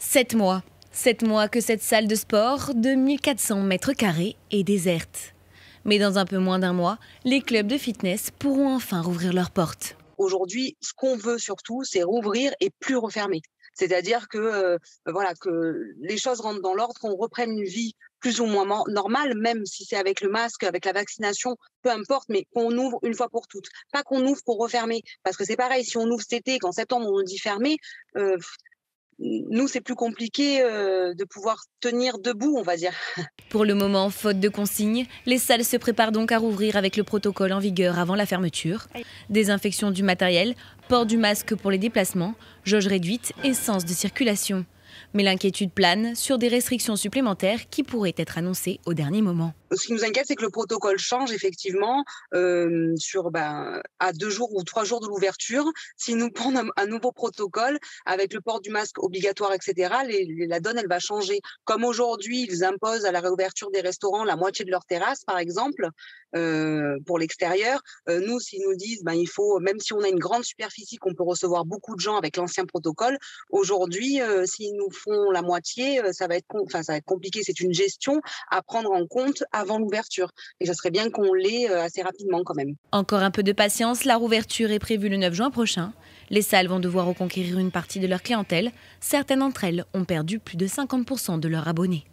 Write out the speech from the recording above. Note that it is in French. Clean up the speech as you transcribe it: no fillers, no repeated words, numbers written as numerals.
7 mois. 7 mois que cette salle de sport de 1400 mètres carrés est déserte. Mais dans un peu moins d'un mois, les clubs de fitness pourront enfin rouvrir leurs portes. Aujourd'hui, ce qu'on veut surtout, c'est rouvrir et plus refermer. C'est-à-dire que, que les choses rentrent dans l'ordre, qu'on reprenne une vie plus ou moins normale, même si c'est avec le masque, avec la vaccination, peu importe, mais qu'on ouvre une fois pour toutes. Pas qu'on ouvre pour refermer. Parce que c'est pareil, si on ouvre cet été, qu'en septembre on nous dit fermer, nous c'est plus compliqué de pouvoir tenir debout, on va dire. Pour le moment, faute de consignes, les salles se préparent donc à rouvrir avec le protocole en vigueur avant la fermeture. Désinfection du matériel, port du masque pour les déplacements, jauge réduite et sens de circulation. Mais l'inquiétude plane sur des restrictions supplémentaires qui pourraient être annoncées au dernier moment. Ce qui nous inquiète, c'est que le protocole change effectivement à 2 jours ou 3 jours de l'ouverture. S'ils nous prennent un nouveau protocole avec le port du masque obligatoire, etc., la donne, elle va changer. Comme aujourd'hui, ils imposent à la réouverture des restaurants la moitié de leur terrasse, par exemple, pour l'extérieur. Nous, s'ils nous disent, il faut, même si on a une grande superficie, qu'on peut recevoir beaucoup de gens avec l'ancien protocole, aujourd'hui, s'ils nous font la moitié, ça va être compliqué. C'est une gestion à prendre en compte avant l'ouverture. Et ça serait bien qu'on l'ait assez rapidement quand même. Encore un peu de patience, la rouverture est prévue le 9 juin prochain. Les salles vont devoir reconquérir une partie de leur clientèle. Certaines d'entre elles ont perdu plus de 50% de leurs abonnés.